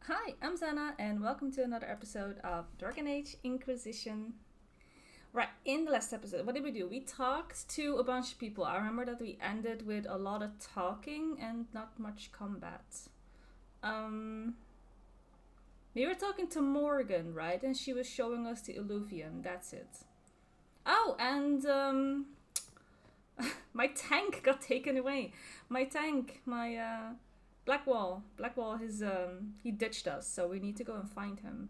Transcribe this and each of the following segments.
Hi, I'm Zana, and welcome to another episode of Dragon Age Inquisition. Right, in the last episode, what did we do? We talked to a bunch of people. I remember that we ended with a lot of talking and not much combat. Um, we were talking to Morgan, right? And she was showing us the Illuvian. That's it. Oh, and my tank got taken away. My tank, my Blackwall, he ditched us, so we need to go and find him.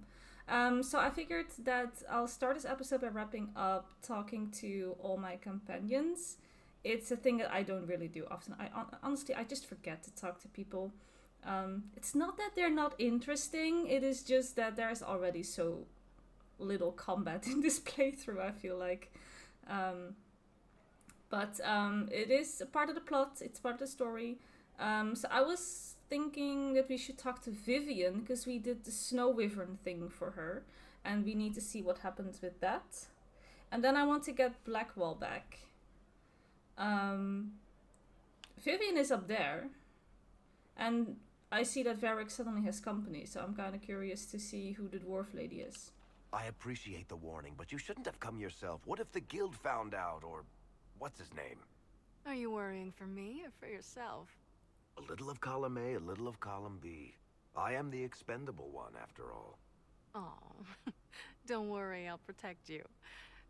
So I figured that I'll start this episode by wrapping up talking to all my companions. It's a thing that I don't really do often. Honestly, I just forget to talk to people. It's not that they're not interesting. It is just that there's already so little combat in this playthrough. I feel like, um, but it is a part of the plot. It's part of the story. So I was thinking that we should talk to Vivian because we did the snow wyvern thing for her, and we need to see what happens with that. And then I want to get Blackwall back. Um, Vivian is up there, and I see that Varric suddenly has company, so I'm kind of curious to see who the dwarf lady is. I appreciate the warning, but you shouldn't have come yourself. What if the guild found out, or what's his name? Are you worrying for me or for yourself? A little of column A, a little of column B. I am the expendable one, after all. Oh, don't worry, I'll protect you.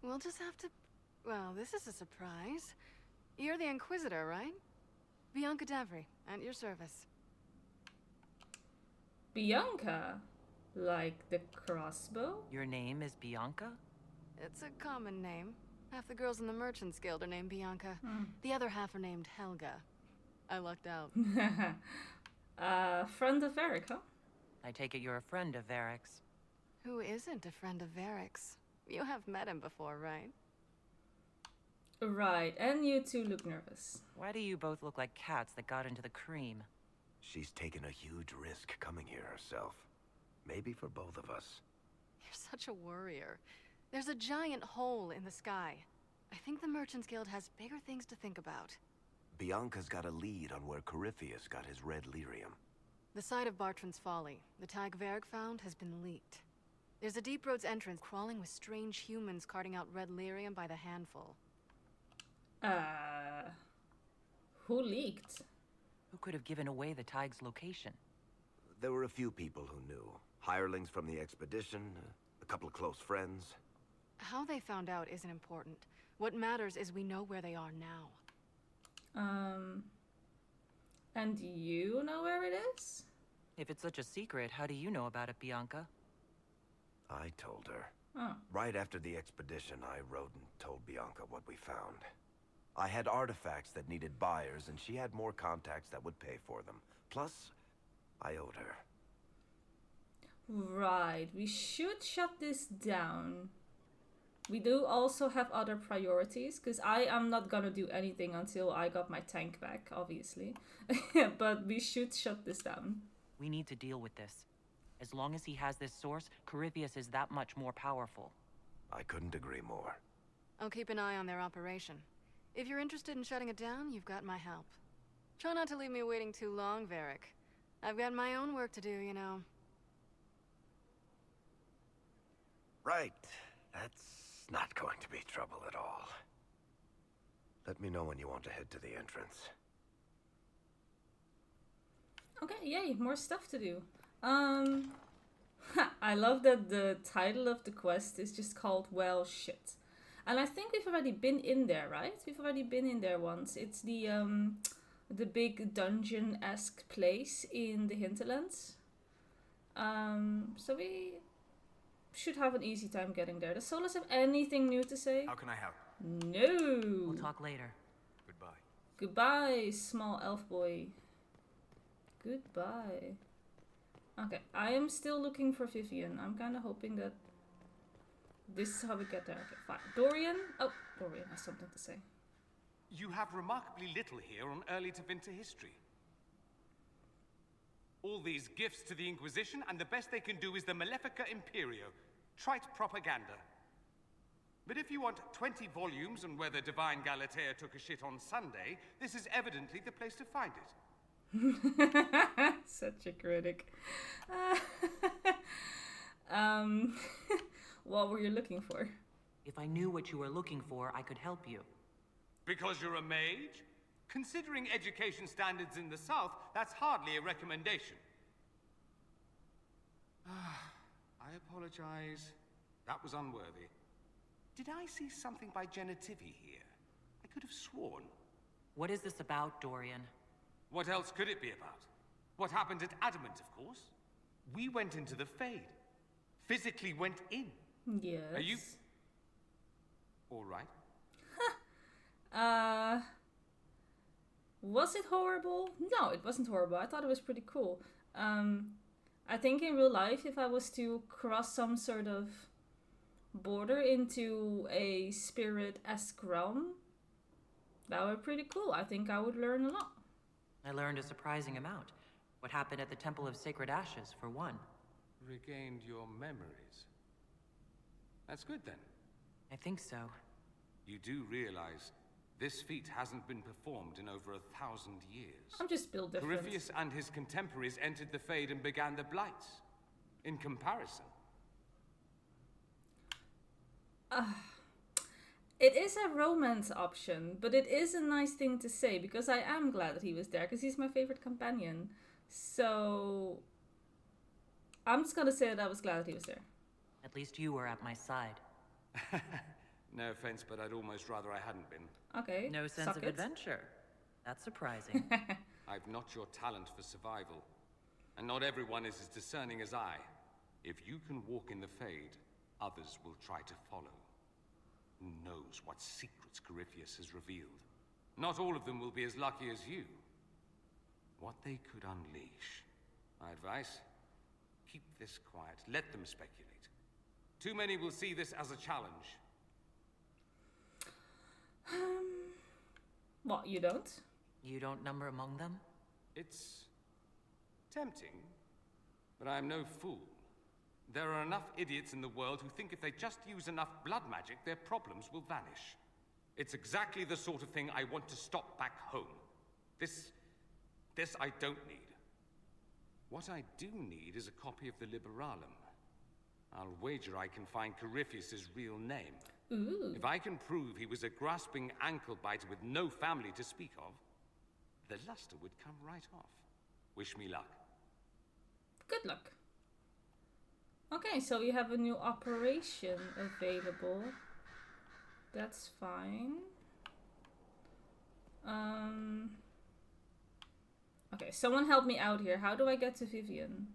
We'll just have to... Well, this is a surprise. You're the Inquisitor, right? Bianca Davry, at your service. Bianca? Like the crossbow? Your name is Bianca? It's a common name. Half the girls in the Merchants Guild are named Bianca. The other half are named Helga. I lucked out. Friend of Varric, huh? I take it you're a friend of Varric's. Who isn't a friend of Varric's? You have met him before, right? Right, and you two look nervous. Why do you both look like cats that got into the cream? She's taken a huge risk coming here herself. Maybe for both of us. You're such a worrier. There's a giant hole in the sky. I think the Merchants Guild has bigger things to think about. Bianca's got a lead on where Corypheus got his red lyrium. The site of Bartran's Folly, the tag Varric found, has been leaked. There's a Deep Roads entrance crawling with strange humans carting out red lyrium by the handful. Who leaked? Who could have given away the Tig's location? There were a few people who knew. Hirelings from the expedition, a couple of close friends. How they found out isn't important. What matters is we know where they are now. And you know where it is? If it's such a secret, how do you know about it, Bianca? I told her. Oh. Right after the expedition, I wrote and told Bianca what we found. I had artifacts that needed buyers, and she had more contacts that would pay for them. Plus, I owed her. Right, we should shut this down. We do also have other priorities, because I am not gonna do anything until I got my tank back, obviously. But we should shut this down. We need to deal with this. As long as he has this source, Corypheus is that much more powerful. I couldn't agree more. I'll keep an eye on their operation. If you're interested in shutting it down, you've got my help. Try not to leave me waiting too long, Varric. I've got my own work to do, you know. Right. That's not going to be trouble at all. Let me know when you want to head to the entrance. Okay, yay, more stuff to do. I love that the title of the quest is just called Well Shit. And I think we've already been in there, right? We've already been in there once. It's the big dungeon-esque place in the hinterlands. So we should have an easy time getting there. Does Solus have anything new to say? How can I help? No. We'll talk later. Goodbye. Goodbye, small elf boy. Goodbye. Okay, I am still looking for Vivian. I'm kind of hoping that this is how we get there. Okay, fine. Dorian? Oh, Dorian has something to say. You have remarkably little here on early Tevinter history. All these gifts to the Inquisition, and the best they can do is the Malefica Imperio. Trite propaganda. But if you want 20 volumes on whether Divine Galatea took a shit on Sunday, this is evidently the place to find it. Such a critic. um, what were you looking for? If I knew what you were looking for, I could help you. Because you're a mage? Considering education standards in the South, that's hardly a recommendation. I apologize. That was unworthy. Did I see something by Genitivi here? I could have sworn. What is this about, Dorian? What else could it be about? What happened at Adamant, of course. We went into the Fade. Physically went in. Yes. Are you... all right? Was it horrible? No, it wasn't horrible. I thought it was pretty cool. I think in real life, if I was to cross some sort of border into a spirit-esque realm, that would be pretty cool. I think I would learn a lot. I learned a surprising amount. What happened at the Temple of Sacred Ashes, for one. Regained your memories. That's good then. I think so. You do realize this feat hasn't been performed in over 1,000 years. I'm just built different. Corypheus and his contemporaries entered the Fade and began the Blights. In comparison. It is a romance option, but it is a nice thing to say because I am glad that he was there because he's my favorite companion. So I'm just gonna say that I was glad that he was there. At least you were at my side. No offense, but I'd almost rather I hadn't been. Okay. No sense suck of it. adventure. That's surprising. I've not your talent for survival. And not everyone is as discerning as I. If you can walk in the Fade, others will try to follow. Who knows what secrets Corypheus has revealed? Not all of them will be as lucky as you. What they could unleash. My advice? Keep this quiet. Let them speculate. Too many will see this as a challenge. What, you don't? You don't number among them? It's tempting, but I am no fool. There are enough idiots in the world who think if they just use enough blood magic, their problems will vanish. It's exactly the sort of thing I want to stop back home. This I don't need. What I do need is a copy of the Liberalum. I'll wager I can find Corypheus's real name. Ooh. If I can prove he was a grasping ankle-biter with no family to speak of, the luster would come right off. Wish me luck. Good luck. Okay, so we have a new operation available. That's fine. Okay, someone help me out here. How do I get to Vivian?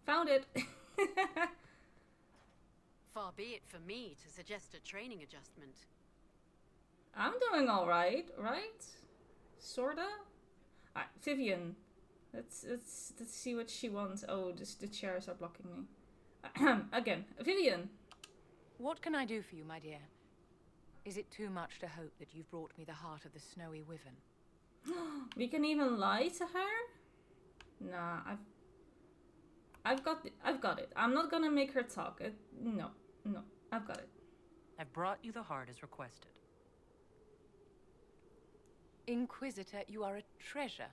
Found it. Far be it for me to suggest a training adjustment. I'm doing all right, right? Sorta. Alright, Vivian. Let's see what she wants. Oh, the chairs are blocking me. Again, Vivian. What can I do for you, my dear? Is it too much to hope that you've brought me the heart of the snowy wyvern? We can even lie to her? Nah, I've got it. I'm not gonna make her talk. No, I've got it. I've brought you the heart as requested. Inquisitor, you are a treasure.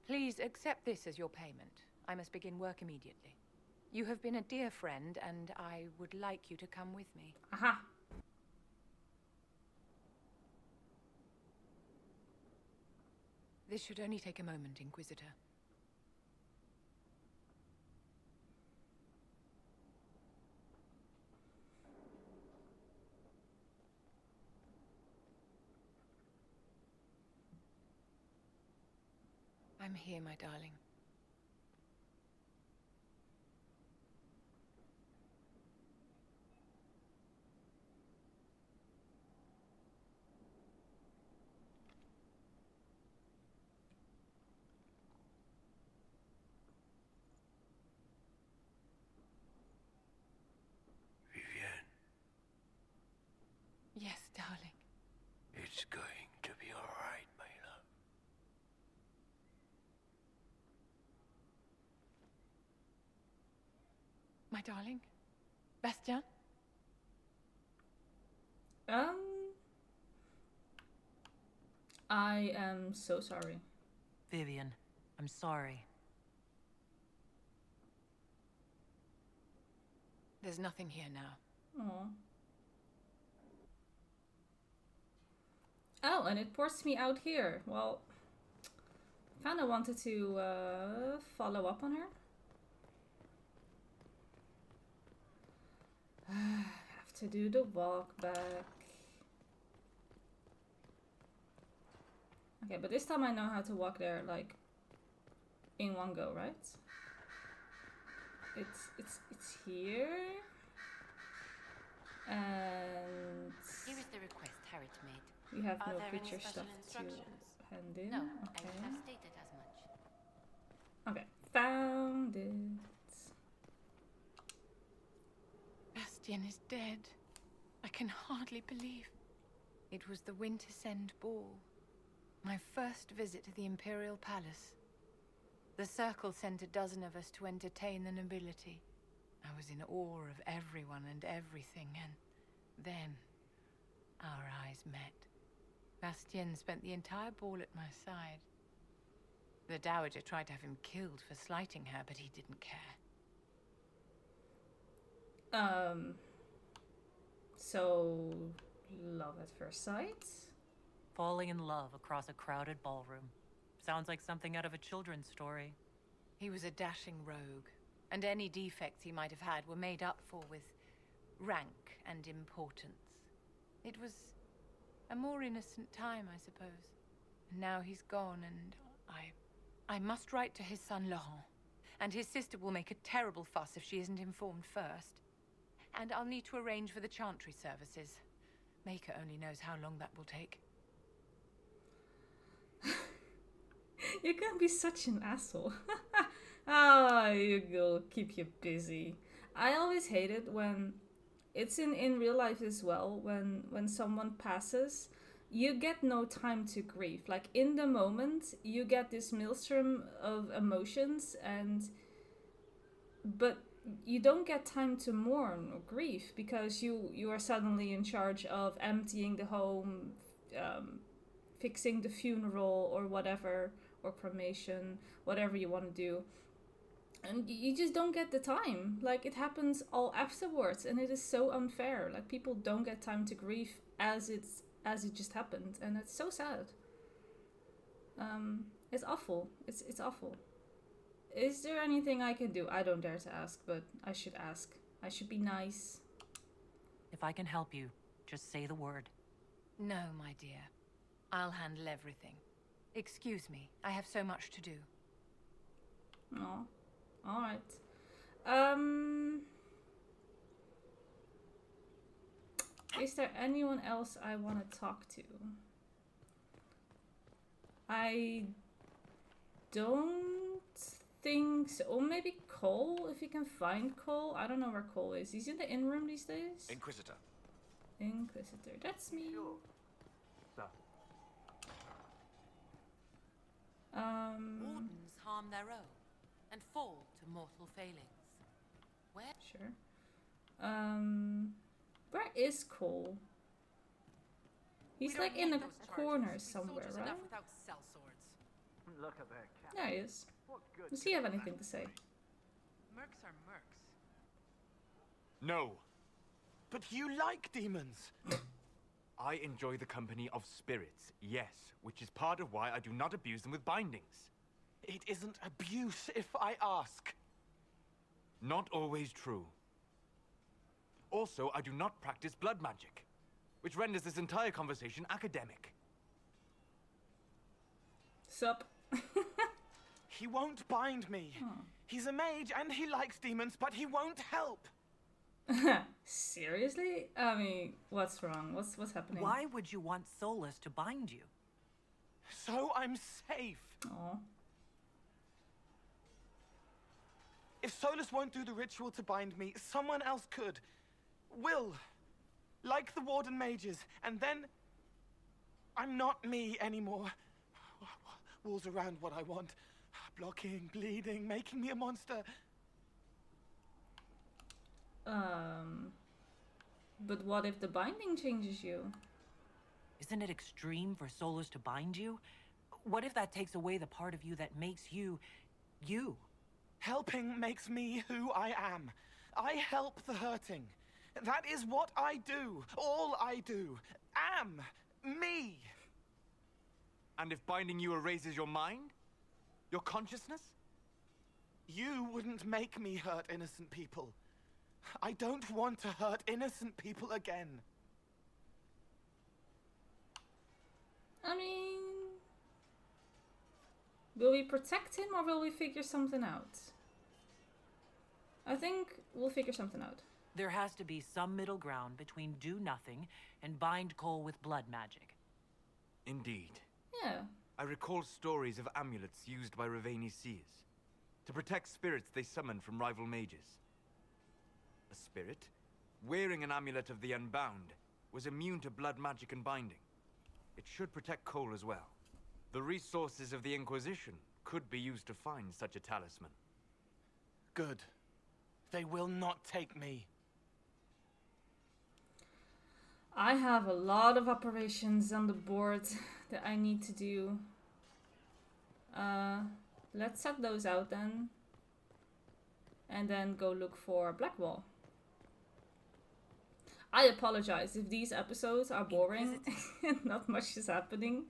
Please accept this as your payment. I must begin work immediately. You have been a dear friend, and I would like you to come with me. Aha. This should only take a moment, Inquisitor. I'm here, my darling. Vivienne, Yes, darling. it's going to be all right, my love. My darling? Bastien? I am so sorry. Vivian, I'm sorry. There's nothing here now. Aw. Oh, and it ports me out here. Well, kind of wanted to follow up on her. Have to do the walk back. Okay, but this time I know how to walk there, like, in one go, right? It's here. And Here is the request Harriet made. we have Are no there any creature special stuff to instructions? hand in. No, I Okay. would have stated as much. Okay, found it. Bastien is dead. I can hardly believe. It was the Wintersend Ball. My first visit to the Imperial Palace. The Circle sent a dozen of us to entertain the nobility. I was in awe of everyone and everything, and then our eyes met. Bastien spent the entire ball at my side. The Dowager tried to have him killed for slighting her, but he didn't care. So, love at first sight? Falling in love across a crowded ballroom. Sounds like something out of a children's story. He was a dashing rogue, and any defects he might have had were made up for with rank and importance. It was a more innocent time, I suppose. And now he's gone, and I must write to his son Laurent. And his sister will make a terrible fuss if she isn't informed first. And I'll need to arrange for the chantry services. Maker only knows how long that will take. You can be such an asshole. Ah, you'll keep you busy. I always hate it when it's in real life as well. When someone passes, you get no time to grieve. Like in the moment, you get this maelstrom of emotions, but you don't get time to mourn or grieve because you are suddenly in charge of emptying the home, fixing the funeral or whatever, or cremation, whatever you want to do. And you just don't get the time. Like, it happens all afterwards, and it is so unfair. Like, people don't get time to grieve as it just happened, and it's so sad. It's awful. It's awful. Is there anything I can do? I don't dare to ask, but I should ask. I should be nice. If I can help you, just say the word. No, my dear. I'll handle everything. Excuse me, I have so much to do. Oh, all right. Is there anyone else I want to talk to? I don't think so. Or maybe Cole, if you can find Cole. I don't know where Cole is. He's in the inn room these days. Inquisitor. Inquisitor, that's me. Sure. Sir. Wardens harm their own and fall to mortal failings. Where? Sure. Where is Cole? He's like in a corner somewhere, right? Look at that cat. There he is. What good Does he have anything to say? Mercs are mercs. No. But you like demons. I enjoy the company of spirits, yes, which is part of why I do not abuse them with bindings. It isn't abuse if I ask. Not always true. Also, I do not practice blood magic, which renders this entire conversation academic. Sup? He won't bind me. He's a mage and he likes demons, but he won't help. Seriously? I mean, what's wrong? What's happening? Why would you want Solus to bind you? So I'm safe. Aw. If Solus won't do the ritual to bind me, someone else could. Will. Like the Warden mages. And then I'm not me anymore. Walls around what I want. Blocking, bleeding, making me a monster. But what if the binding changes you? Isn't it extreme for Solus to bind you? What if that takes away the part of you that makes you, you? Helping makes me who I am. I help the hurting. That is what I do. All I do. Am. Me. And if binding you erases your mind? Your consciousness? You wouldn't make me hurt innocent people. I don't want to hurt innocent people again. I mean... Will we protect him or will we figure something out? I think we'll figure something out. There has to be some middle ground between do nothing and bind Cole with blood magic. Indeed. Yeah. I recall stories of amulets used by Raveni seers to protect spirits they summoned from rival mages. A spirit, wearing an amulet of the Unbound, was immune to blood magic and binding. It should protect Cole as well. The resources of the Inquisition could be used to find such a talisman. Good. They will not take me. I have a lot of operations on the board that I need to do. Let's set those out then. And then go look for Blackwall. I apologize if these episodes are boring and not much is happening.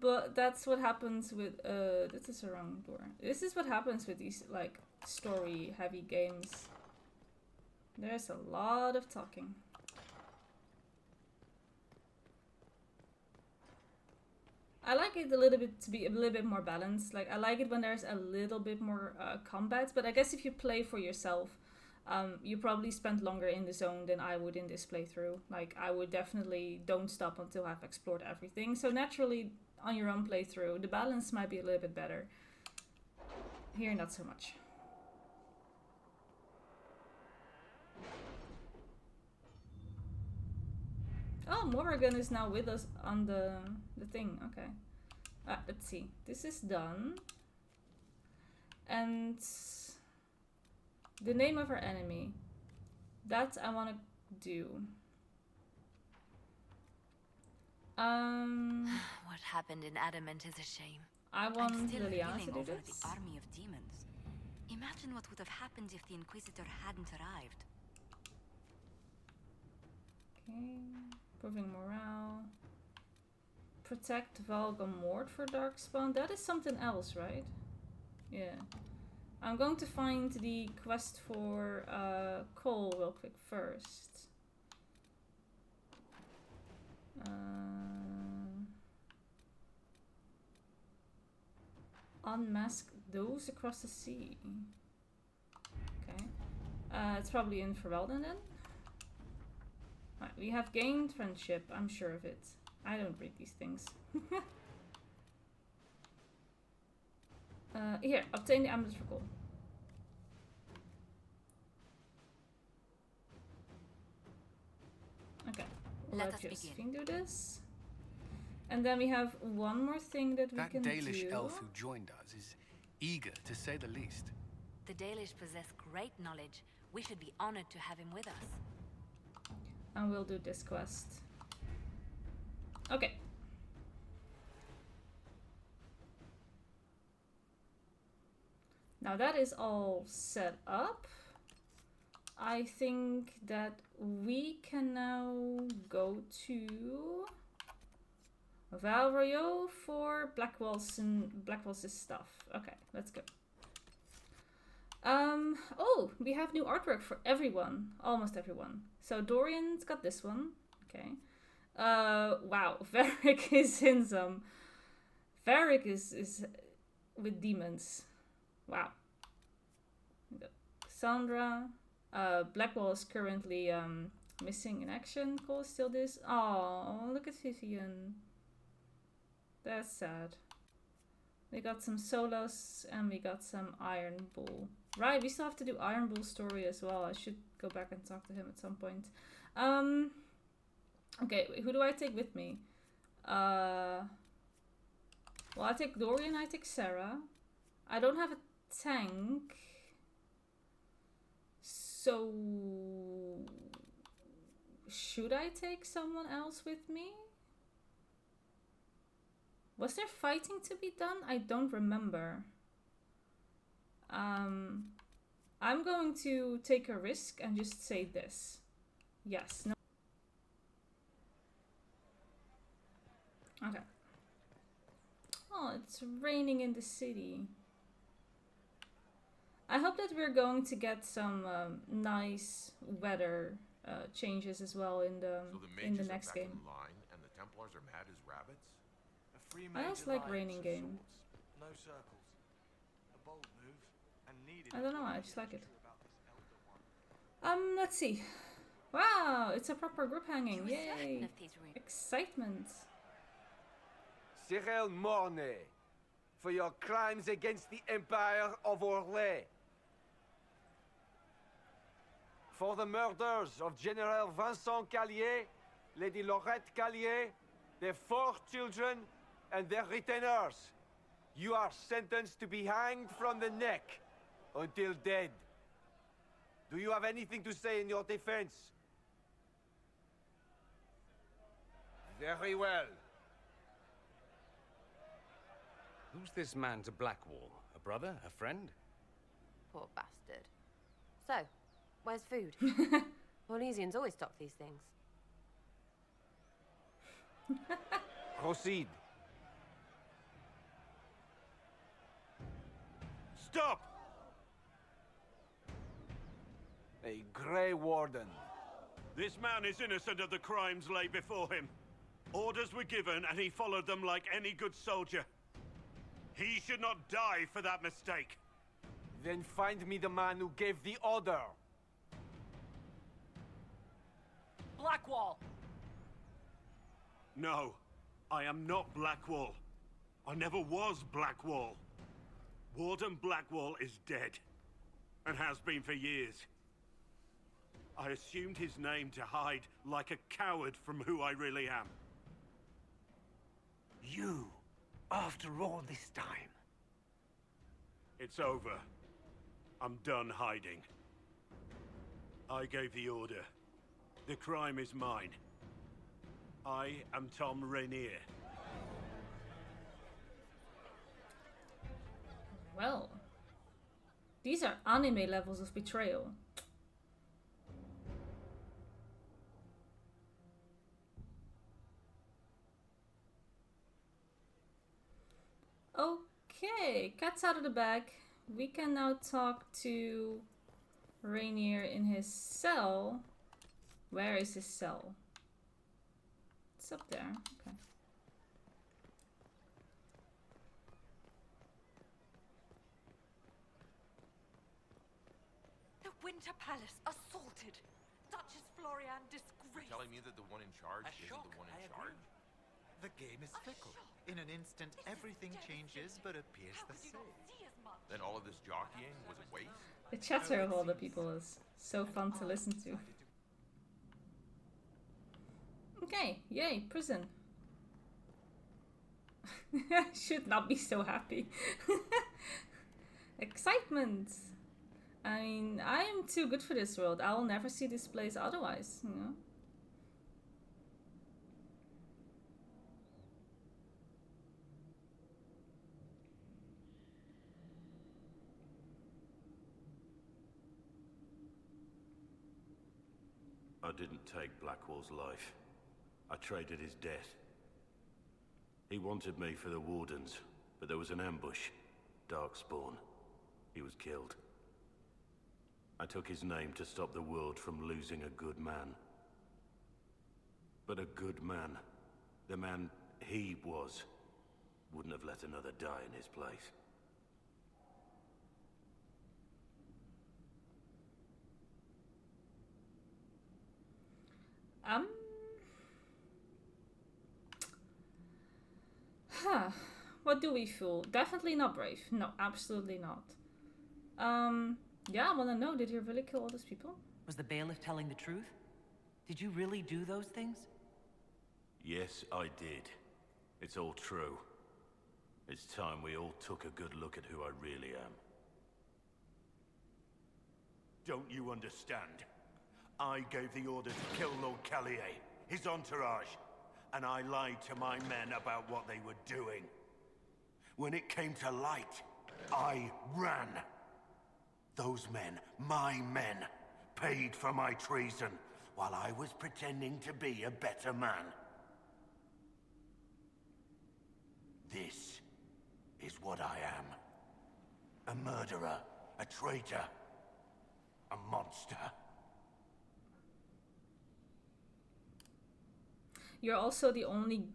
But that's what happens with this is the wrong door. This is what happens with these like story heavy games. There's a lot of talking. I like it a little bit to be a little bit more balanced. Like I like it when there's a little bit more combat, but I guess if you play for yourself, you probably spend longer in the zone than I would in this playthrough. Like I would definitely don't stop until I've explored everything. So naturally, on your own playthrough, the balance might be a little bit better. Here, not so much. Oh, Morrigan is now with us on the thing. Okay. Let's see. This is done. And the name of our enemy. That I want to do. What happened in Adamant is a shame. I want I'm still Liliana to reeling do over this. the army of demons. Imagine what would have happened if the Inquisitor hadn't arrived. Okay. Improving morale. Protect Valgamort for Darkspawn. That is something else, right? Yeah. I'm going to find the quest for Cole real quick first. Unmask those across the sea. Okay. It's probably in Ferelden then. Right, we have gained friendship, I'm sure of it. I don't read these things. Here, obtain the amulet for Cole. Okay, Let us Josephine do this. And then we have one more thing that we can do. That Dalish elf who joined us is eager, to say the least. The Dalish possess great knowledge. We should be honored to have him with us. And we'll do this quest. Okay. Now that is all set up. I think that we can now go to Valrio for Blackwall's stuff. Okay, let's go. Oh, we have new artwork for everyone. Almost everyone. So Dorian's got this one. Okay. Wow. Varric is in some... Varric is with demons. Wow. Cassandra. Blackwall is currently missing in action. Cole still this. Oh, look at Vivian. That's sad. We got some Solos and we got some Iron Bull. Right, we still have to do Iron Bull's story as well. I should go back and talk to him at some point. Okay, who do I take with me? Well, I take Dorian, I take Sarah. I don't have a tank. So... should I take someone else with me? Was there fighting to be done? I don't remember. I'm going to take a risk and just say this. Yes. No. Okay. Oh, it's raining in the city. I hope that we're going to get some nice weather changes as well in the next game. In line and the Templars are mad as rabbits? A free I just major like alliance raining of game. sorts. No circles. A bold move and needed. I don't know, I just like it. Let's see. Wow, it's a proper group hanging. Yay! Excitement. Cyril Mornay, for your crimes against the Empire of Orlais. For the murders of General Vincent Callier, Lady Laurette Callier, their 4 children, and their retainers. You are sentenced to be hanged from the neck until dead. Do you have anything to say in your defense? Very well. Who's this man to Blackwall? A brother? A friend? Poor bastard. So, where's food? Orlesians always stock these things. Proceed. Stop! A Grey Warden. This man is innocent of the crimes laid before him. Orders were given and he followed them like any good soldier. He should not die for that mistake. Then find me the man who gave the order. Blackwall! No, I am not Blackwall. I never was Blackwall. Warden Blackwall is dead, and has been for years. I assumed his name to hide like a coward from who I really am. You, after all this time. It's over. I'm done hiding. I gave the order. The crime is mine. I am Tom Rainier. Well, these are anime levels of betrayal. Okay, cat's out of the bag. We can now talk to Rainier in his cell. Where is his cell? It's up there. Okay. The Winter Palace assaulted. Duchess Florian disgraced. Telling me that the one in charge isn't the one in charge? The game is fickle. In an instant, everything changes but appears the same. Then all of this jockeying was a waste? The chatter of all the people is so fun to listen to. Okay, yay, prison. Should not be so happy. Excitement. I mean, I am too good for this world. I will never see this place otherwise, you know? I didn't take Blackwall's life. I traded his death. He wanted me for the Wardens, but there was an ambush. Darkspawn. He was killed. I took his name to stop the world from losing a good man. But a good man, the man he was, wouldn't have let another die in his place. What do we feel? Definitely not brave. No, absolutely not. Yeah, I wanna know, did you really kill all those people? Was the bailiff telling the truth? Did you really do those things? Yes, I did. It's all true. It's time we all took a good look at who I really am. Don't you understand? I gave the order to kill Lord Callier, his entourage, and I lied to my men about what they were doing. When it came to light, I ran. Those men, my men, paid for my treason, while I was pretending to be a better man. This is what I am. A murderer, a traitor, a monster. You're also the only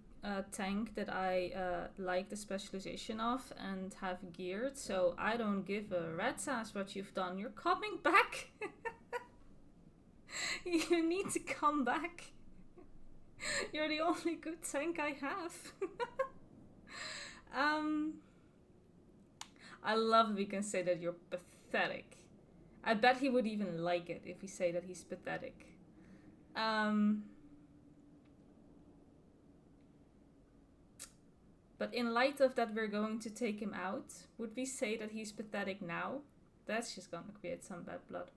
tank that I like the specialization of and have geared, so I don't give a rat's ass what you've done. You're coming back! You need to come back. You're the only good tank I have. I love we can say that you're pathetic. I bet he would even like it if we say that he's pathetic. But in light of that we're going to take him out, would we say that he's pathetic now? That's just gonna create some bad blood.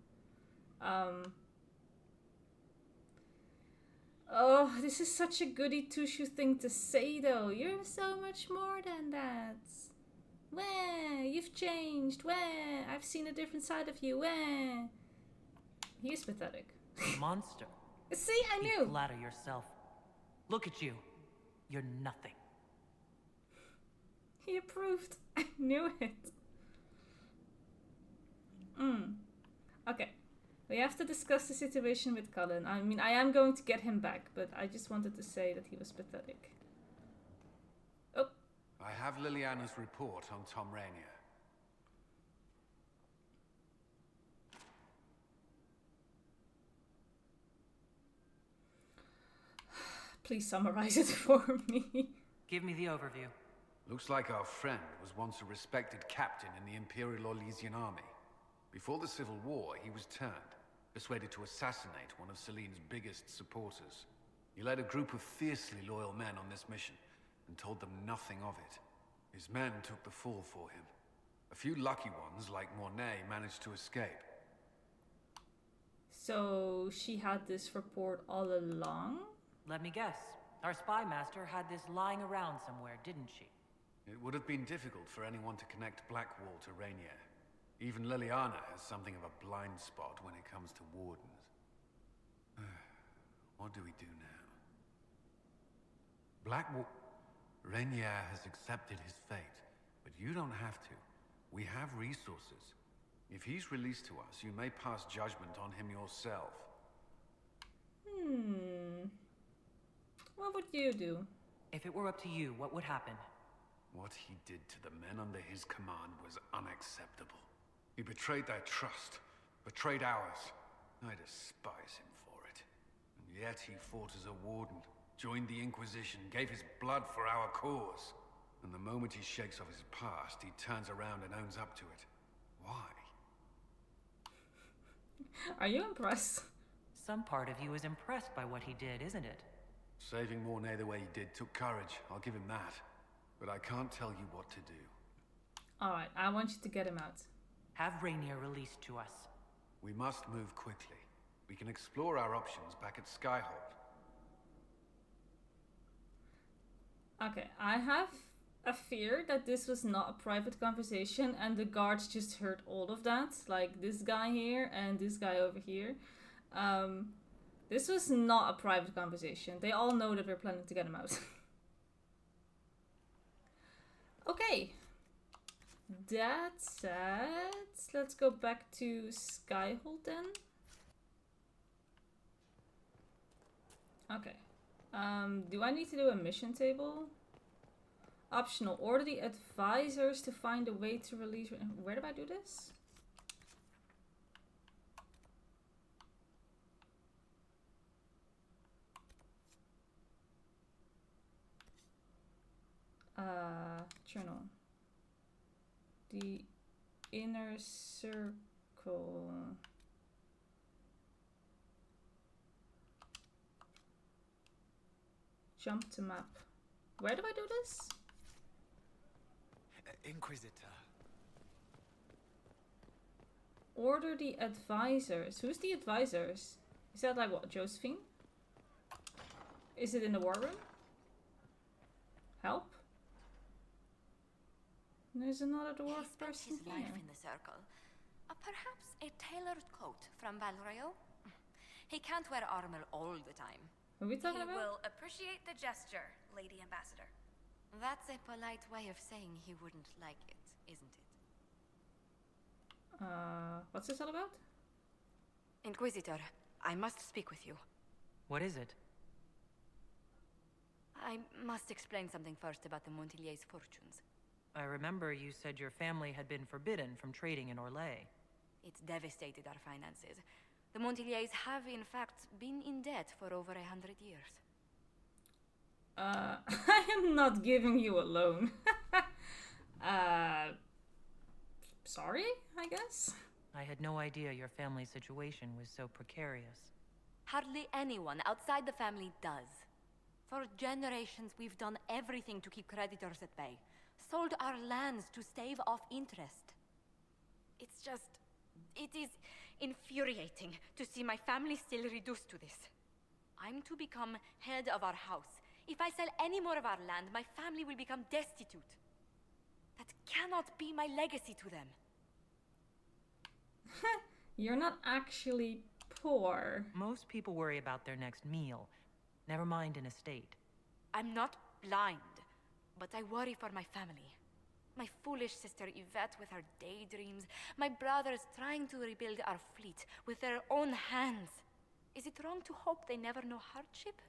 Oh, this is such a goody two-shoe thing to say though. You're so much more than that. Wah, you've changed. Wah, I've seen a different side of you. Wah. He is pathetic. Monster. See, I knew. You flatter yourself. Look at you. You're nothing. He approved. I knew it. Okay. We have to discuss the situation with Cullen. I mean, I am going to get him back, but I just wanted to say that he was pathetic. Oh. I have Liliana's report on Tom Rainier. Please summarize it for me. Give me the overview. Looks like our friend was once a respected captain in the Imperial Orlesian army. Before the Civil War, he was turned, persuaded to assassinate one of Celine's biggest supporters. He led a group of fiercely loyal men on this mission, and told them nothing of it. His men took the fall for him. A few lucky ones, like Mornay, managed to escape. So she had this report all along? Let me guess. Our spy master had this lying around somewhere, didn't she? It would have been difficult for anyone to connect Blackwall to Rainier. Even Liliana has something of a blind spot when it comes to wardens. What do we do now? Blackwall... Rainier has accepted his fate, but you don't have to. We have resources. If he's released to us, you may pass judgment on him yourself. What would you do? If it were up to you, what would happen? What he did to the men under his command was unacceptable. He betrayed their trust, betrayed ours. I despise him for it. And yet he fought as a warden, joined the Inquisition, gave his blood for our cause. And the moment he shakes off his past, he turns around and owns up to it. Why? Are you impressed? Some part of you is impressed by what he did, isn't it? Saving Mornay the way he did took courage, I'll give him that. But I can't tell you what to do. Alright, I want you to get him out. Have Rainier released to us. We must move quickly. We can explore our options back at Skyhold. Okay, I have a fear that this was not a private conversation and the guards just heard all of that. Like this guy here and this guy over here. This was not a private conversation. They all know that we're planning to get him out. Okay. That said, let's go back to Skyhold then. Okay. Do I need to do a mission table? Optional. Order the advisors to find a way to release... Where do I do this? Journal. The inner circle. Jump to map. Where do I do this? Inquisitor. Order the advisors. Who's the advisors? Is that like what, Josephine? Is it in the war room? Help? There's another dwarf person His life here. in the circle. Perhaps a tailored coat from Valrayo? He can't wear armor all the time. Are we talking He about? will appreciate the gesture, Lady Ambassador. That's a polite way of saying he wouldn't like it, isn't it? What's this all about? Inquisitor, I must speak with you. What is it? I must explain something first about the Montillier's fortunes. I remember you said your family had been forbidden from trading in Orlais. It's devastated our finances. The Montillier's have, in fact, been in debt for over 100 years. I am not giving you a loan. Sorry, I guess? I had no idea your family situation was so precarious. Hardly anyone outside the family does. For generations, we've done everything to keep creditors at bay. Sold our lands to stave off interest. It's just... it is infuriating to see my family still reduced to this. I'm to become head of our house. If I sell any more of our land, my family will become destitute. That cannot be my legacy to them. You're not actually poor. Most people worry about their next meal. Never mind an estate. I'm not blind, but I worry for my family. My foolish sister Yvette with her daydreams. My brothers trying to rebuild our fleet with their own hands. Is it wrong to hope they never know hardship?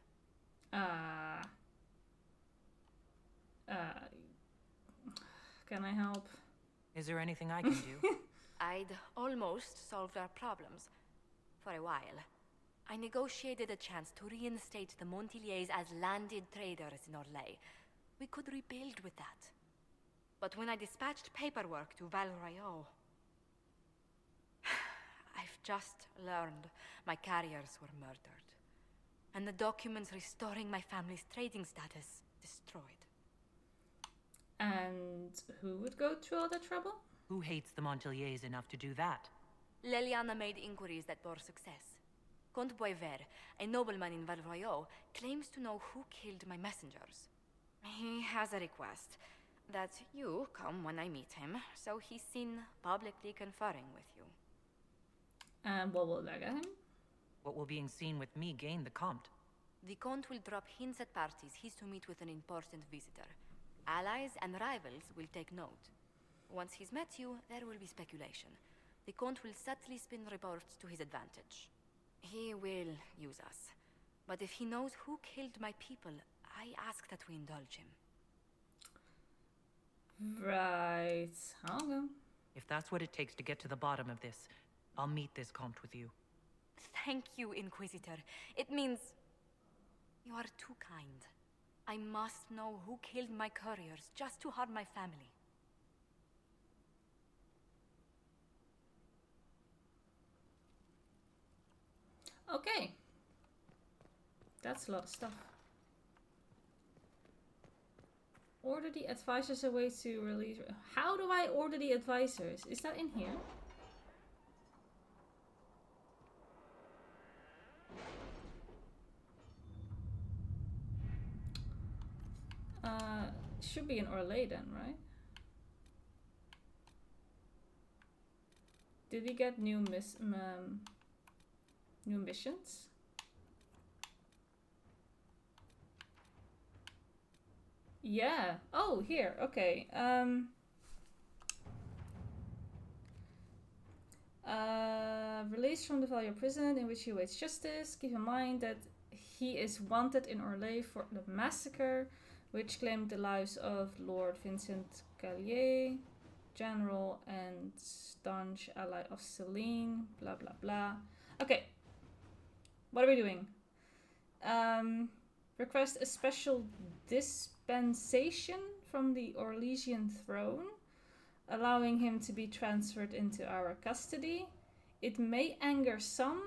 Can I help? Is there anything I can do? I'd almost solved our problems. For a while. I negotiated a chance to reinstate the Montillier's as landed traders in Orlais. We could rebuild with that. But when I dispatched paperwork to Valrayo, I've just learned my carriers were murdered. And the documents restoring my family's trading status destroyed. And who would go through all the trouble? Who hates the Montillier's enough to do that? Leliana made inquiries that bore success. Comte Boisvert, a nobleman in Valrayo, claims to know who killed my messengers. He has a request that you come when I meet him, so he's seen publicly conferring with you. And what will that get him? What will being seen with me gain the Comte? The Comte will drop hints at parties he's to meet with an important visitor. Allies and rivals will take note. Once he's met you, there will be speculation. The Comte will subtly spin reports to his advantage. He will use us. But if he knows who killed my people, I ask that we indulge him. Right. Okay. If that's what it takes to get to the bottom of this, I'll meet this Comte with you. Thank you, Inquisitor. It means you are too kind. I must know who killed my couriers just to harm my family. Okay. That's a lot of stuff. Order the advisors away to release... How do I order the advisors? Is that in here? Should be in Orlais then, right? Did we get new missions? Yeah. Oh, here. Okay. Released from the Valio prison in which he awaits justice. Keep in mind that he is wanted in Orlais for the massacre, which claimed the lives of Lord Vincent Gallier, general and staunch ally of Celine. Blah blah blah. Okay. What are we doing? Request a special dispensation from the Orlesian throne, allowing him to be transferred into our custody. It may anger some,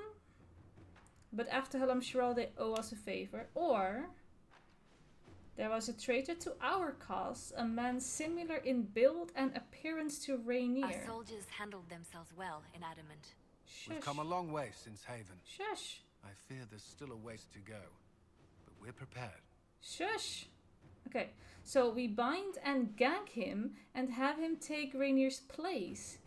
but after Halam Shiral they owe us a favor. Or there was a traitor to our cause, a man similar in build and appearance to Rainier. Our soldiers handled themselves well in Adamant. We've come a long way since Haven. Shush. I fear there's still a ways to go, but we're prepared. Shush! Okay, so we bind and gag him and have him take Rainier's place.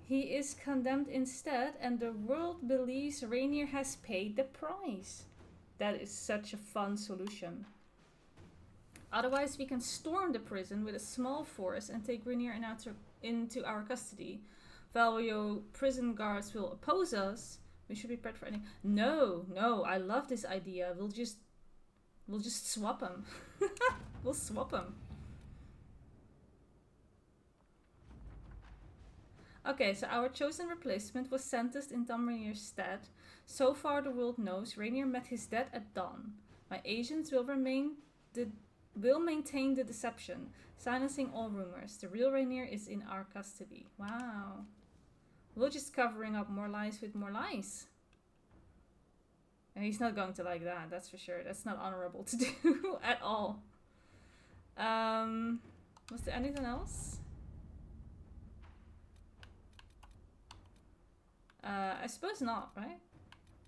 He is condemned instead, and the world believes Rainier has paid the price. That is such a fun solution. Otherwise, we can storm the prison with a small force and take Rainier into our custody. While your prison guards will oppose us, we should be prepared for anything. No, I love this idea. We'll just swap them. We'll swap them. Okay, so our chosen replacement was sentenced in Tom Rainier's stead. So far, the world knows Rainier met his death at dawn. My agents will maintain the deception, silencing all rumors. The real Rainier is in our custody. Wow. We're just covering up more lies with more lies. And he's not going to like that, that's for sure. That's not honorable to do at all. Was there anything else? I suppose not, right?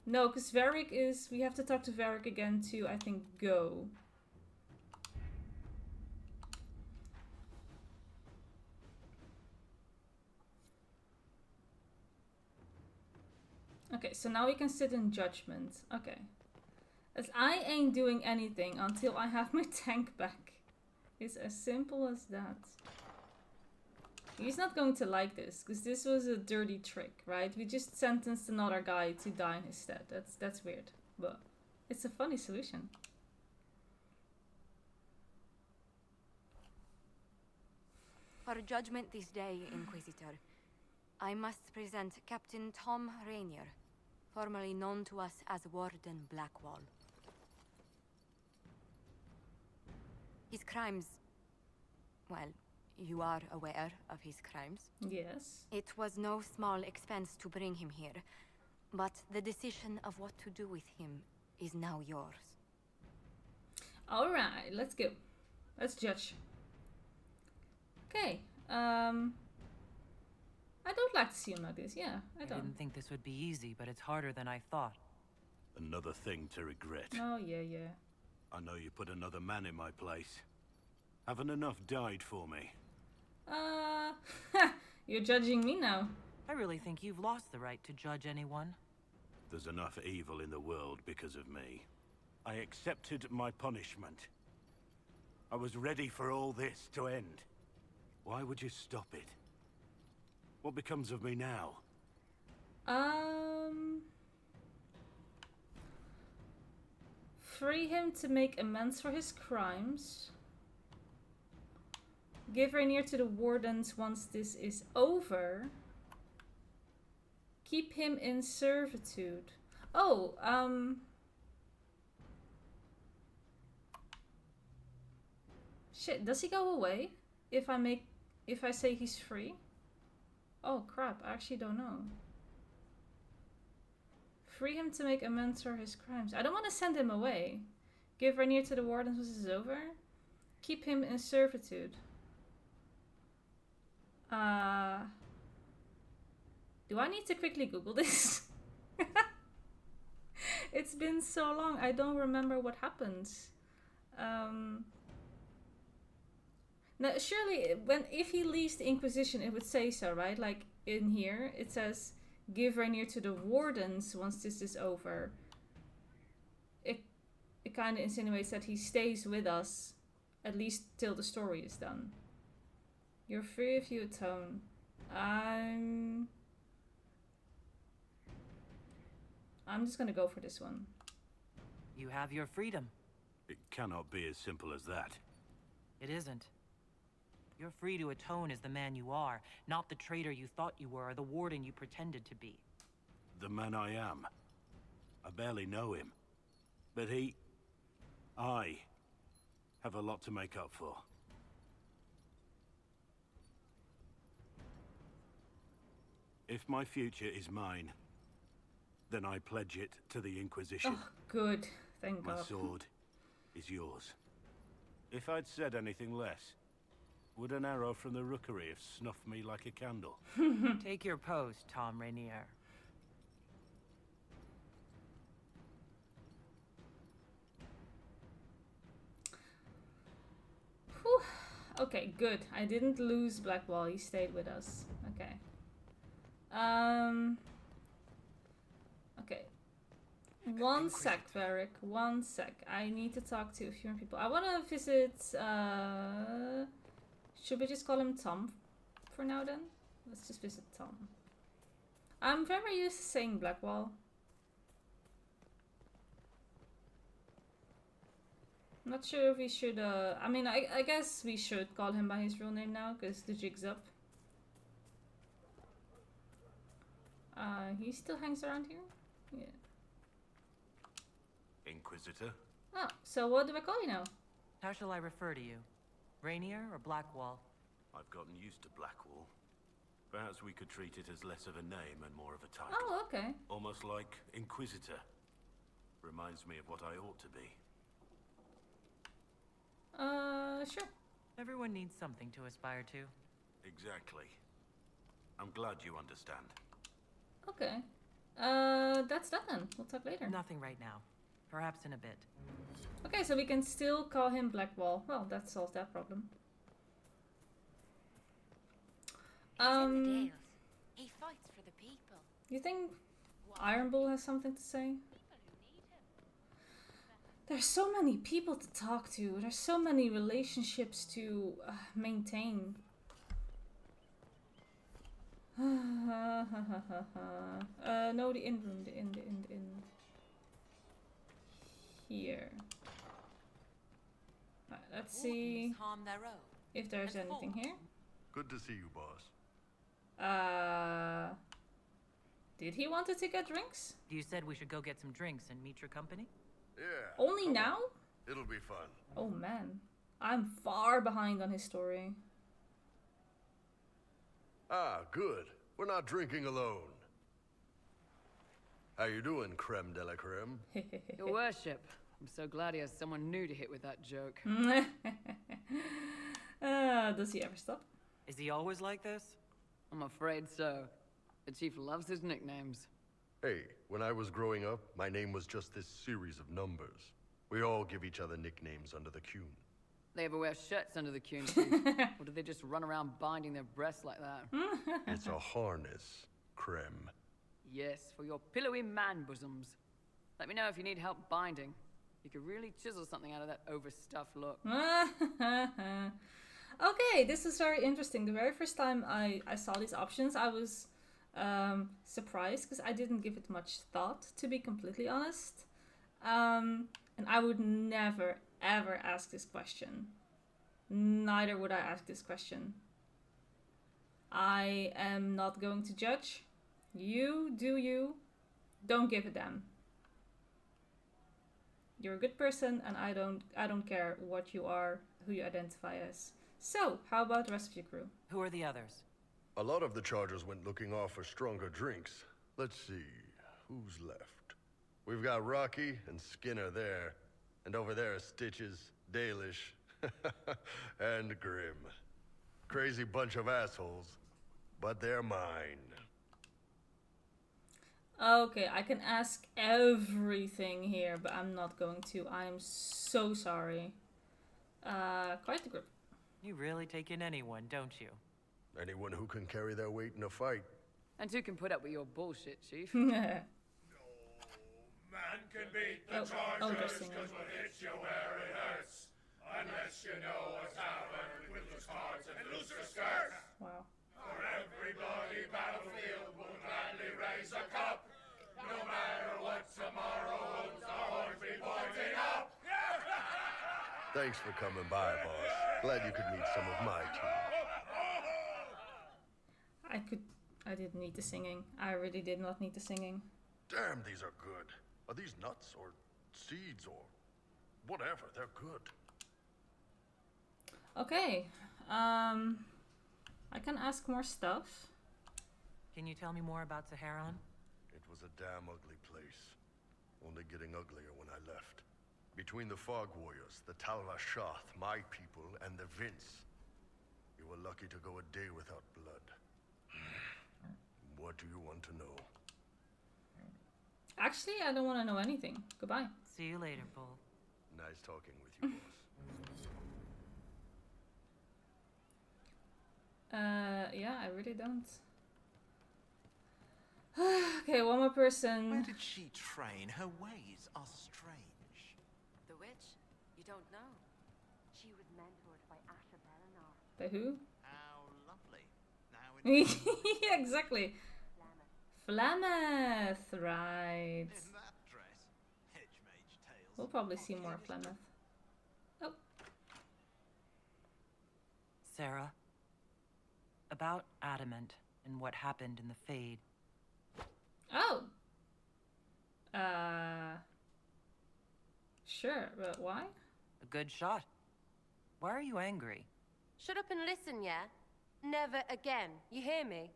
No, because Varric is... We have to talk to Varric again to, I think, go. Okay, so now we can sit in judgment. Okay. As I ain't doing anything until I have my tank back. It's as simple as that. He's not going to like this, because this was a dirty trick, right? We just sentenced another guy to die in his stead. That's weird, but it's a funny solution. For judgment this day, Inquisitor, I must present Captain Tom Rainier, formerly known to us as Warden Blackwall. His crimes... well, you are aware of his crimes. Yes. It was no small expense to bring him here, but the decision of what to do with him is now yours. Alright, let's go. Let's judge. Okay, I don't like to see him like this, yeah, I don't. I didn't think this would be easy, but it's harder than I thought. Another thing to regret. Oh, yeah. I know you put another man in my place. Haven't enough died for me. You're judging me now. I really think you've lost the right to judge anyone. There's enough evil in the world because of me. I accepted my punishment. I was ready for all this to end. Why would you stop it? What becomes of me now? Free him to make amends for his crimes. Give Rainier to the wardens once this is over. Keep him in servitude. Oh, shit, does he go away if I say he's free? Oh crap, I actually don't know. Free him to make amends for his crimes. I don't want to send him away. Give Rainier to the wardens once this is over. Keep him in servitude. Do I need to quickly Google this? It's been so long, I don't remember what happens. Now, surely, if he leaves the Inquisition, it would say so, right? Like, in here, it says, give Rainier to the wardens once this is over. It kind of insinuates that he stays with us, at least till the story is done. You're free if you atone. I'm just gonna go for this one. You have your freedom. It cannot be as simple as that. It isn't. You're free to atone as the man you are, not the traitor you thought you were or the warden you pretended to be. The man I am. I barely know him. But I have a lot to make up for. If my future is mine, then I pledge it to the Inquisition. Oh, good. Thank God. My sword is yours. If I'd said anything less, would an arrow from the rookery have snuffed me like a candle? Take your post, Tom Rainier. Okay, good. I didn't lose Blackwall. He stayed with us. Okay. Okay. One sec, Varric. One sec. I need to talk to a few more people. I want to visit... should we just call him Tom for now then? Let's just visit Tom. I'm very used to saying Blackwall. I'm not sure if we should... I mean, I guess we should call him by his real name now, because the jig's up. He still hangs around here? Yeah. Inquisitor? Oh, so what do I call you now? How shall I refer to you? Rainier or Blackwall? I've gotten used to Blackwall. Perhaps we could treat it as less of a name and more of a title. Oh, okay. Almost like Inquisitor. Reminds me of what I ought to be. Sure. Everyone needs something to aspire to. Exactly. I'm glad you understand. Okay. That's that then. We'll talk later. Nothing right now. Perhaps in a bit. Okay, so we can still call him Blackwall. Well, that solves that problem. He fights for the people. You think Iron Bull has something to say? There's so many people to talk to. There's so many relationships to maintain. No, the inn room. The inn. Here. Right, let's see if there's anything here. Good to see you, boss. Did he want to get drinks? You said we should go get some drinks and meet your company? Yeah. Only now? It'll be fun. Oh man. I'm far behind on his story. Ah, good. We're not drinking alone. How you doing, creme de la creme? Your worship. I'm so glad he has someone new to hit with that joke. Does he ever stop? Is he always like this? I'm afraid so. The chief loves his nicknames. Hey, when I was growing up, my name was just this series of numbers. We all give each other nicknames under the Qun. They ever wear shirts under the Qun, Chief? Or do they just run around binding their breasts like that? It's a harness, creme. Yes, for your pillowy man bosoms. Let me know if you need help binding. You could really chisel something out of that overstuffed look. Okay, this is very interesting. The very first time I saw these options, I was surprised because I didn't give it much thought, to be completely honest. And I would never, ever ask this question. Neither would I ask this question. I am not going to judge. You do you. Don't give a damn. You're a good person, and I don't care what you are, who you identify as. So, how about the rest of your crew? Who are the others? A lot of the Chargers went looking off for stronger drinks. Let's see, who's left? We've got Rocky and Skinner there. And over there are Stitches, Dalish, and Grim. Crazy bunch of assholes, but they're mine. Okay, I can ask everything here, but I'm not going to. I am so sorry. Quite the group. You really take in anyone, don't you? Anyone who can carry their weight in a fight. And who can put up with your bullshit, Chief? Man can beat the Chargers because what hits you where it hurts. Unless you know what's happened with loose cards and looser skirts. Wow. For every bloody battlefield will gladly raise a cup. No matter what tomorrow holds, our horns be pointing up. Thanks for coming by, boss. Glad you could meet some of my team. I didn't need the singing. I really did not need the singing. Damn, these are good. Are these nuts or seeds or whatever? They're good. Okay. I can ask more stuff. Can you tell me more about Saharon? It was a damn ugly place. Only getting uglier when I left. Between the Fog Warriors, the Talva Shath, my people, and the Vince. We were lucky to go a day without blood. What do you want to know? Actually, I don't want to know anything. Goodbye. See you later, Bull. Nice talking with you, boss. Yeah, I really don't. Okay, one more person. Where did she train? Her ways are strange. The witch? You don't know. She was mentored by Asha Belenar. By who? How lovely. Now Yeah, exactly. Flameth, right. in that dress, hedge mage tales. We'll probably see more of Flameth. Oh. Sarah, about Adamant and what happened in the Fade. Oh. Sure, but why? A good shot. Why are you angry? Shut up and listen, yeah? Never again. You hear me?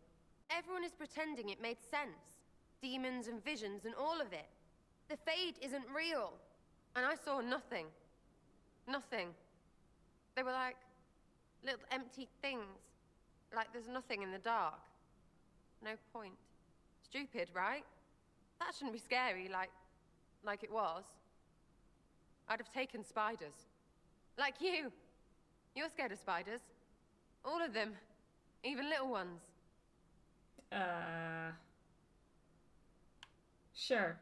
Everyone is pretending it made sense. Demons and visions and all of it. The Fade isn't real. And I saw nothing. Nothing. They were like little empty things. Like there's nothing in the dark. No point. Stupid, right? That shouldn't be scary like it was. I'd have taken spiders. Like you. You're scared of spiders. All of them. Even little ones. Sure.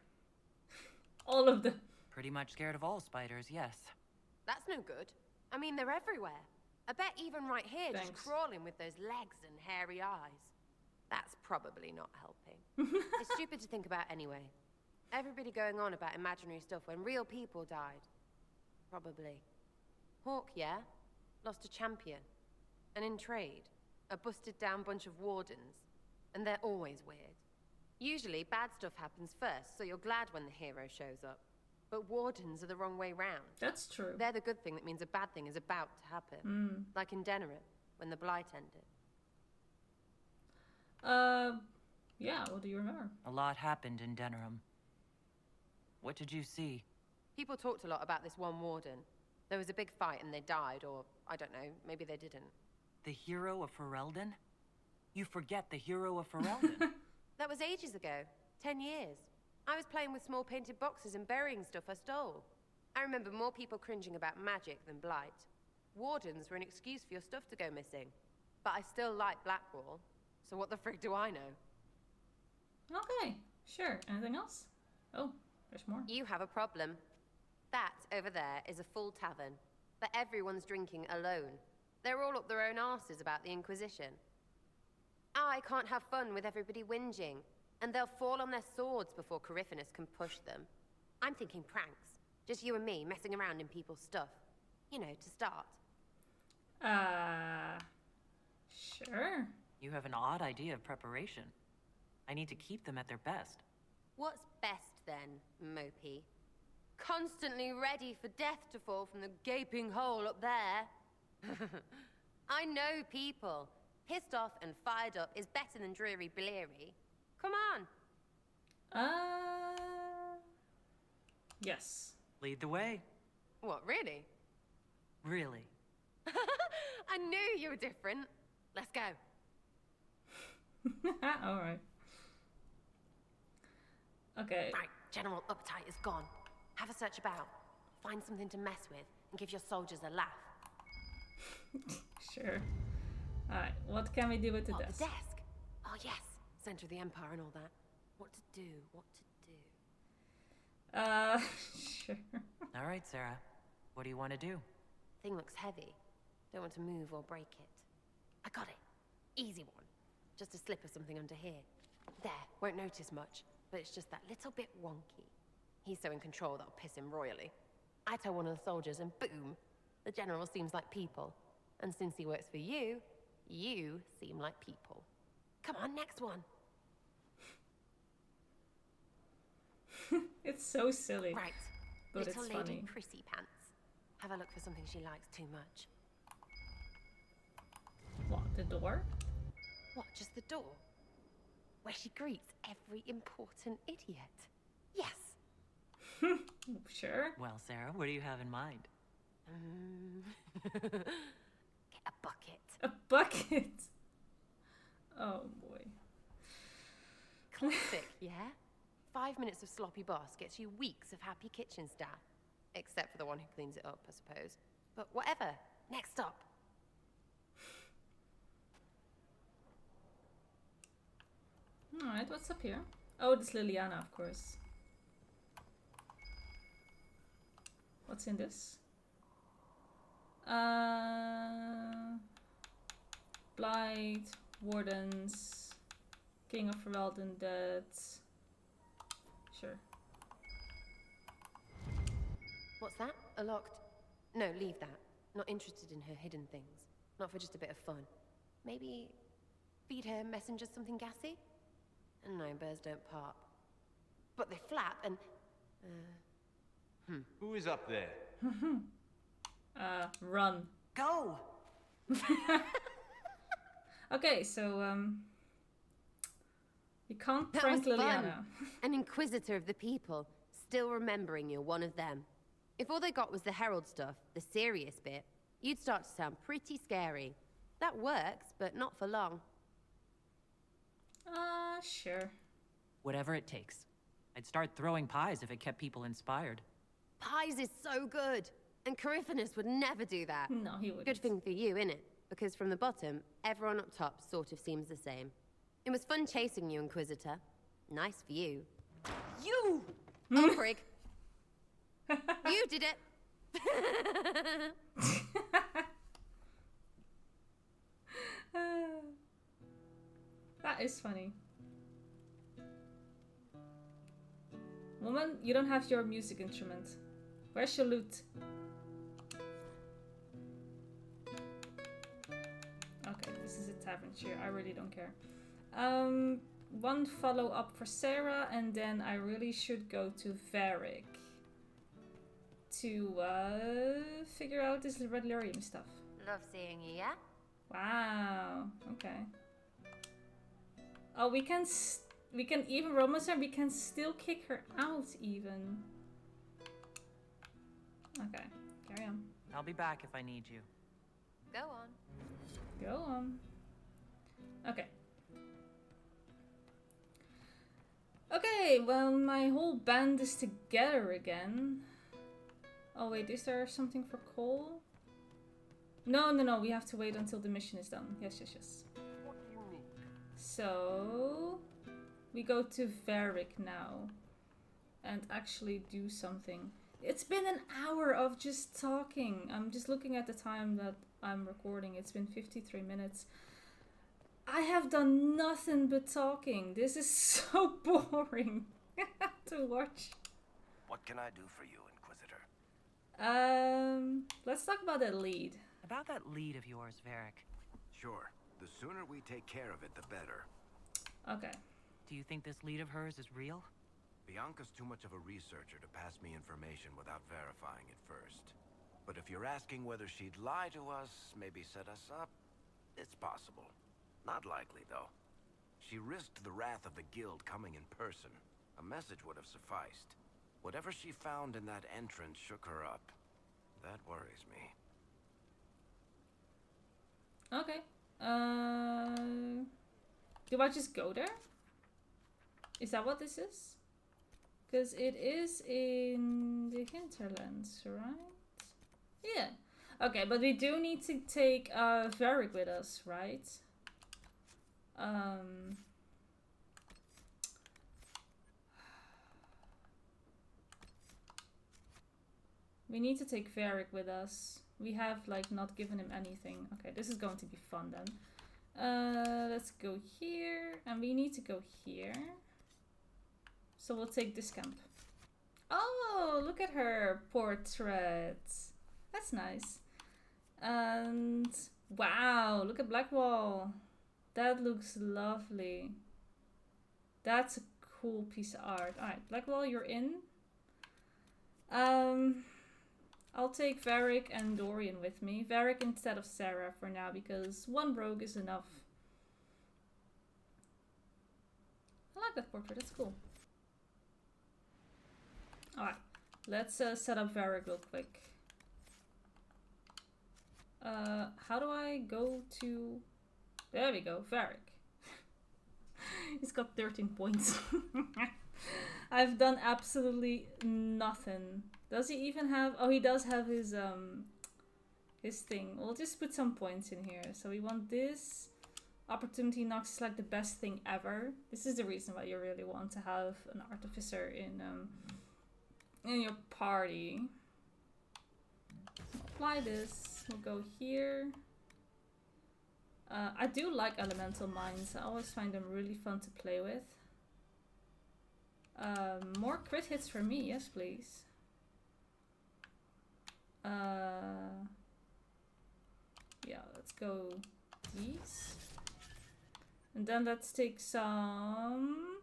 All of them. Pretty much scared of all spiders, yes. That's no good. I mean, they're everywhere. I bet even right here, Thanks. just crawling with those legs and hairy eyes. That's probably not helping. It's stupid to think about anyway. Everybody going on about imaginary stuff when real people died. Probably. Hawk, yeah? Lost a champion. And in trade, a busted down bunch of wardens. And they're always weird. Usually, bad stuff happens first, so you're glad when the hero shows up. But wardens are the wrong way round. That's true. They're the good thing that means a bad thing is about to happen. Like in Denerim, when the Blight ended. Yeah, what do you remember? A lot happened in Denerim. What did you see? People talked a lot about this one warden. There was a big fight and they died, or I don't know, maybe they didn't. The hero of Ferelden? You forget the hero of Ferelden. That was ages ago. 10 years. I was playing with small painted boxes and burying stuff I stole. I remember more people cringing about magic than Blight. Wardens were an excuse for your stuff to go missing. But I still like Blackwall, so what the frick do I know? Okay, sure. Anything else? Oh, there's more. You have a problem. That over there is a full tavern, but everyone's drinking alone. They're all up their own arses about the Inquisition. I can't have fun with everybody whinging, and they'll fall on their swords before Corypheus can push them. I'm thinking pranks. Just you and me messing around in people's stuff. You know, to start. Sure. You have an odd idea of preparation. I need to keep them at their best. What's best then, Mopey? Constantly ready for death to fall from the gaping hole up there. I know people. Pissed off and fired up is better than dreary Bleary. Come on. Yes. Lead the way. What, really? Really. I knew you were different. Let's go. Alright. Okay. Right, general uptight is gone. Have a search about. Find something to mess with and give your soldiers a laugh. Sure. Alright, what can we do with the desk? The desk? Oh yes, center of the Empire and all that. What to do, what to do. Sure. All right, Sarah. What do you want to do? Thing looks heavy. Don't want to move or break it. I got it. Easy one. Just a slip of something under here. There, won't notice much, but it's just that little bit wonky. He's so in control that'll piss him royally. I tell one of the soldiers and boom, the general seems like people. And since he works for you, you seem like people. Come on, next one. It's so silly. Right. But Little it's lady funny. prissy pants. Have a look for something she likes too much. What, the door? What, just the door? Where she greets every important idiot. Yes. Sure. Well, Sarah, what do you have in mind? Get a bucket. A bucket? Oh boy. Classic, yeah? 5 minutes of sloppy boss gets you weeks of happy kitchen staff. Except for the one who cleans it up, I suppose. But whatever. Next up. Alright, what's up here? Oh, this Liliana, of course. What's in this? Blight, Wardens, King of Ferelden dead. Sure. What's that? A locked... No, leave that. Not interested in her hidden things. Not for just a bit of fun. Maybe feed her messengers something gassy? No, bears don't pop. But they flap and... Who is up there? Run. Go! Okay, so, you can't That prank was Liliana. fun. An inquisitor of the people, still remembering you're one of them. If all they got was the herald stuff, the serious bit, you'd start to sound pretty scary. That works, but not for long. Sure. Whatever it takes. I'd start throwing pies if it kept people inspired. Pies is so good! And Coryphanus would never do that. No, he wouldn't. Good thing for you, innit? Because from the bottom, everyone up top sort of seems the same. It was fun chasing you, Inquisitor. Nice for you. You! Oh, frig. You did it! That is funny. Woman, you don't have your music instrument. Where's your lute? Okay, this is a tavern cheer. I really don't care. One follow up for Sarah, and then I really should go to Varric to figure out this Red Lyrium stuff. Love seeing you, yeah? Wow. Okay. Oh, we can even romance her. We can still kick her out, even. Okay, carry on. I'll be back if I need you. Go on. Go on. Okay. Okay, well, my whole band is together again. Oh wait, is there something for Cole? No, we have to wait until the mission is done. Yes. So, we go to Varric now and actually do something. It's been an hour of just talking. I'm just looking at the time that I'm recording. It's been 53 minutes. I have done nothing but talking. This is so boring to watch. What can I do for you, Inquisitor? Let's talk about that lead. About that lead of yours, Varric. Sure. The sooner we take care of it, the better. Okay. Do you think this lead of hers is real? Bianca's too much of a researcher to pass me information without verifying it first. But if you're asking whether she'd lie to us, maybe set us up, it's possible. Not likely, though. She risked the wrath of the guild coming in person. A message would have sufficed. Whatever she found in that entrance shook her up. That worries me. Okay. Do I just go there? Is that what this is? Because it is in the hinterlands, right? Yeah. Okay, but we do need to take Varric with us, right? We need to take Varric with us. We have like not given him anything. Okay, this is going to be fun then. Let's go here, and we need to go here. So we'll take this camp. Oh, look at her portrait. That's nice. And wow, look at Blackwall. That looks lovely. That's a cool piece of art. Alright, Blackwall, you're in. I'll take Varric and Dorian with me. Varric instead of Sarah for now, because one rogue is enough. I like that portrait, that's cool. Alright, let's set up Varric real quick. How do I go to... There we go, Varric. He's got 13 points. I've done absolutely nothing. Does he even have... Oh, he does have his thing. We'll just put some points in here. So we want this. opportunity knocks is like the best thing ever. This is the reason why you really want to have an artificer in your party. Apply this. We'll go here. I do like elemental mines. I always find them really fun to play with. More crit hits for me, yes please. Yeah, let's go these. And then let's take some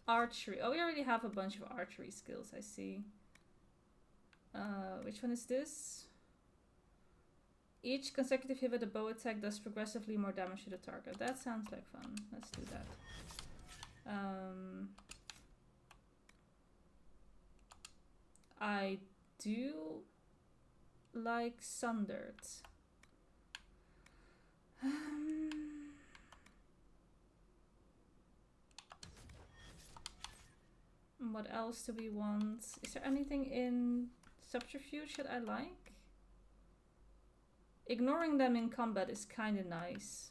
archery. Oh, we already have a bunch of archery skills, I see. Which one is this? Each consecutive hit with a bow attack does progressively more damage to the target. That sounds like fun. Let's do that. I do like Sundered. What else do we want? Is there anything in Subterfuge that I like? Ignoring them in combat is kind of nice.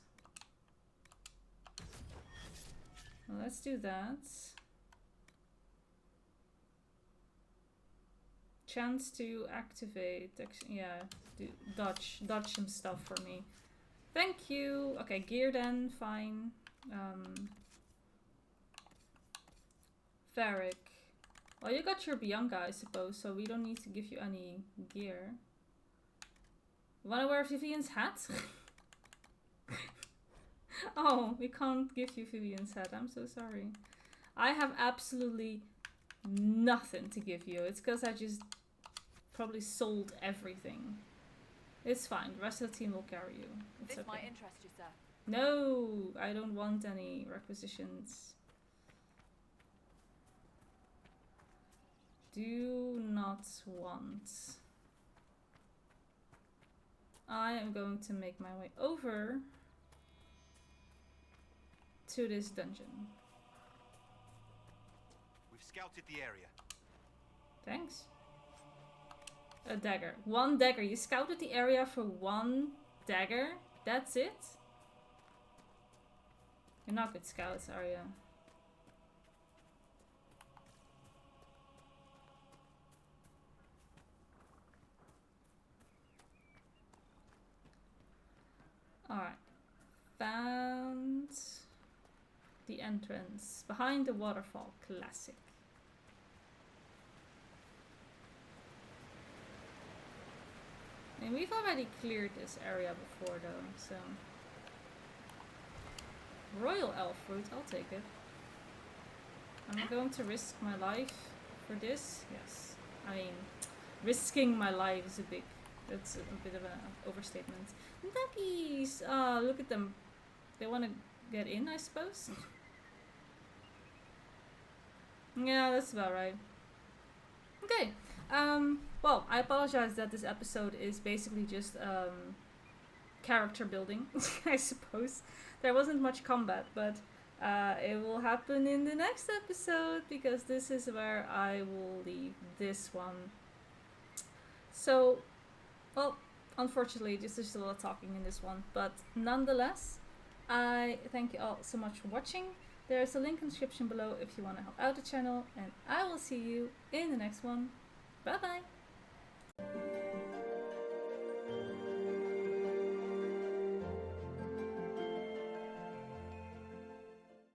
Well, let's do that. Chance to activate. Yeah, dodge some stuff for me. Thank you. Okay, gear then, fine. Varric. Well, you got your Bianca, I suppose, so we don't need to give you any gear. Wanna wear Vivian's hat? Oh, we can't give you Vivian's hat. I'm so sorry. I have absolutely nothing to give you. It's because I just probably sold everything. It's fine. The rest of the team will carry you. It's This okay. might interest you, sir. No, I don't want any requisitions. Do not want. I am going to make my way over to this dungeon. We've scouted the area. Thanks. A dagger. One dagger. You scouted the area for one dagger? That's it? You're not good scouts, are you? Alright. Found the entrance. Behind the waterfall. Classic. I mean, we've already cleared this area before though, so... Royal elf fruit, I'll take it. Am I going to risk my life for this? Yes. I mean, risking my life is that's a bit of an overstatement. Duckies! Ah, look at them. They want to get in, I suppose? Yeah, that's about right. Okay. Well, I apologize that this episode is basically just character building, I suppose. There wasn't much combat, but it will happen in the next episode because this is where I will leave this one. So, well, unfortunately, there's just a lot of talking in this one, but nonetheless, I thank you all so much for watching. There's a link in the description below if you want to help out the channel, and I will see you in the next one. Bye bye!